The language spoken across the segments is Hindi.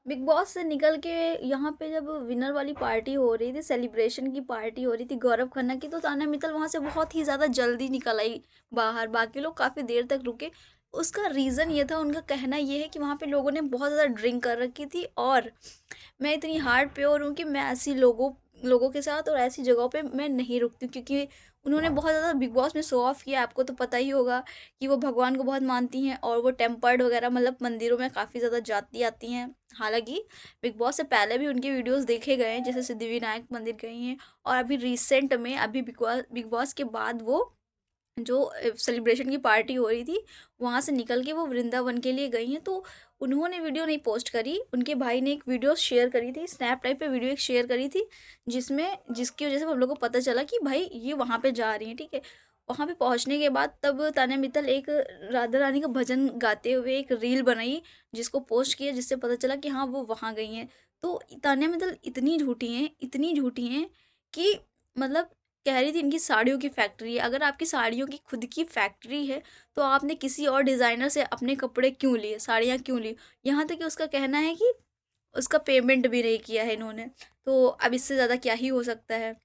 बिग बॉस से निकल के यहाँ पे जब विनर वाली पार्टी हो रही थी, सेलिब्रेशन की पार्टी हो रही थी गौरव खन्ना की, तो तान्या मित्तल वहाँ से बहुत ही ज़्यादा जल्दी निकल आई बाहर। बाकी लोग काफ़ी देर तक रुके। उसका रीज़न ये था, उनका कहना ये है कि वहाँ पे लोगों ने बहुत ज़्यादा ड्रिंक कर रखी थी, और मैं इतनी हार्ड प्योर हूँ कि मैं ऐसी लोगों लोगों के साथ और ऐसी जगहों पे मैं नहीं रुकती हूँ, क्योंकि उन्होंने बहुत ज़्यादा बिग बॉस में शो ऑफ किया। आपको तो पता ही होगा कि वो भगवान को बहुत मानती हैं, और वो टेम्पर्ड वगैरह मतलब मंदिरों में काफ़ी ज़्यादा जाती आती हैं। हालांकि बिग बॉस से पहले भी उनके वीडियोस देखे गए हैं, जैसे सिद्धिविनायक मंदिर गई हैं, और अभी रिसेंट में अभी बिग बॉस के बाद वो जो सेलिब्रेशन की पार्टी हो रही थी, वहाँ से निकल के वो वृंदावन के लिए गई हैं। तो उन्होंने वीडियो नहीं पोस्ट करी, उनके भाई ने एक वीडियो शेयर करी थी, स्नैप टाइप पे वीडियो एक शेयर करी थी, जिसकी वजह से हम लोग को पता चला कि भाई ये वहाँ पे जा रही हैं, ठीक है। वहाँ पे पहुँचने के बाद तब तान्या मित्तल एक राधा रानी का भजन गाते हुए एक रील बनाई, जिसको पोस्ट किया, जिससे पता चला कि हाँ, वो वहाँ गई हैं। तो तान्या मित्तल इतनी झूठी हैं कि मतलब कह रही थी इनकी साड़ियों की फैक्ट्री है। अगर आपकी साड़ियों की खुद की फैक्ट्री है, तो आपने किसी और डिज़ाइनर से अपने कपड़े क्यों लिए, साड़ियाँ क्यों ली? यहाँ तक कि उसका कहना है कि उसका पेमेंट भी नहीं किया है इन्होंने। तो अब इससे ज़्यादा क्या ही हो सकता है।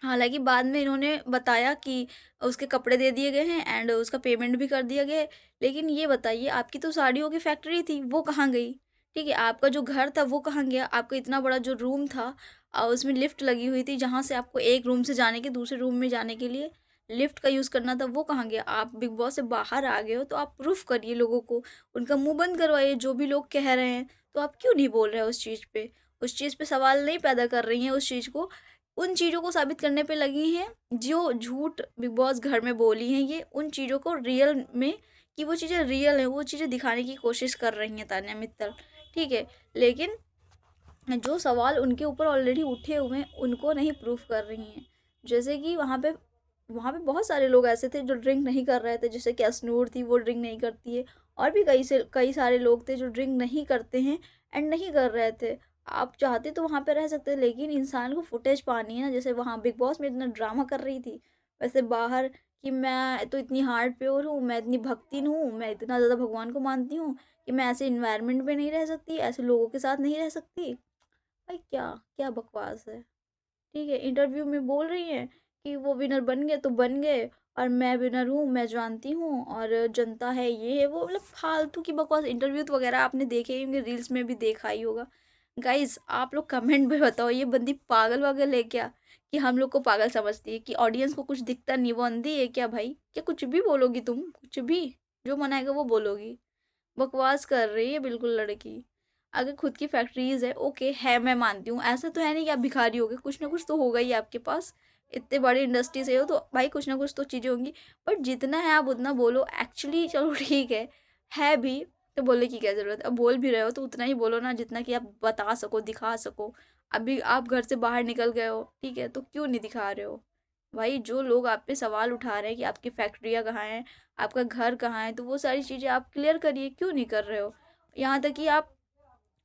हालाँकि बाद में इन्होंने बताया कि उसके कपड़े दे दिए गए हैं एंड उसका पेमेंट भी कर दिया गया है। लेकिन ये बताइए, आपकी तो साड़ियों की फैक्ट्री थी, वो कहाँ गई? ठीक है, आपका जो घर था वो कहाँ गया? आपका इतना बड़ा जो रूम था, उसमें लिफ्ट लगी हुई थी, जहाँ से आपको एक रूम से जाने के दूसरे रूम में जाने के लिए लिफ्ट का यूज़ करना था, वो कहाँ गया? आप बिग बॉस से बाहर आ गए हो, तो आप प्रूफ़ करिए लोगों को, उनका मुँह बंद करवाइए जो भी लोग कह रहे हैं। तो आप क्यों नहीं बोल रहे हो उस चीज़ पे? उस चीज़ पे सवाल नहीं पैदा कर रही हैं उस चीज़ को, उन चीज़ों को साबित करने पे लगी हैं, जो झूठ बिग बॉस घर में बोली हैं, ये उन चीज़ों को रियल में, कि वो चीज़ें रियल हैं, वो चीज़ें दिखाने की कोशिश कर रही हैं तान्या मित्तल, ठीक है। लेकिन जो सवाल उनके ऊपर ऑलरेडी उठे हुए हैं, उनको नहीं प्रूफ कर रही हैं। जैसे कि वहाँ पे बहुत सारे लोग ऐसे थे जो ड्रिंक नहीं कर रहे थे, जैसे कि अश्नूर थी, वो ड्रिंक नहीं करती है, और भी कई सारे लोग थे जो ड्रिंक नहीं करते हैं एंड नहीं कर रहे थे। आप चाहते तो वहाँ पे रह सकते, लेकिन इंसान को फुटेज पानी है ना, जैसे वहाँ बिग बॉस में इतना ड्रामा कर रही थी, वैसे बाहर कि मैं तो इतनी हार्ड प्योर हूँ, मैं इतनी भक्तिन हूँ, मैं इतना ज़्यादा भगवान को मानती हूँ कि मैं ऐसे इन्वायरमेंट में नहीं रह सकती, ऐसे लोगों के साथ नहीं रह सकती। भाई क्या क्या बकवास है। ठीक है, इंटरव्यू में बोल रही हैं कि वो विनर बन गए तो बन गए, और मैं विनर हूँ, मैं जानती हूँ, और जनता है, ये है वो, मतलब फालतू की बकवास। इंटरव्यू तो वगैरह आपने देखे ही होंगे, रील्स में भी देखा ही होगा। गाइज आप लोग कमेंट में बताओ, ये बंदी पागल वागल है क्या, कि हम लोग को पागल समझती है, कि ऑडियंस को कुछ दिखता नहीं, वो अंधी है क्या भाई? क्या कुछ भी बोलोगी तुम, कुछ भी जो मन आएगा वो बोलोगी? बकवास कर रही है बिल्कुल लड़की। अगर खुद की फैक्ट्रीज़ है, ओके है, मैं मानती हूँ। ऐसा तो है नहीं कि आप भिखारी हो गए, कुछ ना कुछ तो होगा ही आपके पास। इतने बड़ी इंडस्ट्री से हो तो भाई कुछ ना कुछ तो चीज़ें होंगी। बट जितना है आप उतना बोलो एक्चुअली, चलो ठीक है भी, तो बोलने की क्या ज़रूरत है? अब बोल भी रहे हो तो उतना ही बोलो ना, जितना कि आप बता सको, दिखा सको। अभी आप घर से बाहर निकल गए हो, ठीक है, तो क्यों नहीं दिखा रहे हो? भाई जो लोग आप पे सवाल उठा रहे हैं कि आपकी फैक्ट्रियाँ कहाँ हैं, आपका घर कहाँ है, तो वो सारी चीज़ें आप क्लियर करिए, क्यों नहीं कर रहे हो? यहाँ तक कि आप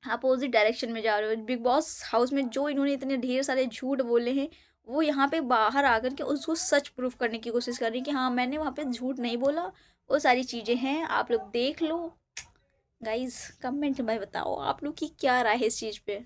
अपोजिट डायरेक्शन में जा रहे हो। बिग बॉस हाउस में जो इन्होंने इतने ढेर सारे झूठ बोले हैं, वो यहाँ पे बाहर आकर के उसको सच प्रूफ करने की कोशिश कर रही हैं कि हाँ, मैंने वहाँ पे झूठ नहीं बोला, वो सारी चीज़ें हैं, आप लोग देख लो। गाइज कमेंट में बताओ आप लोग की क्या राय है इस चीज़ पे।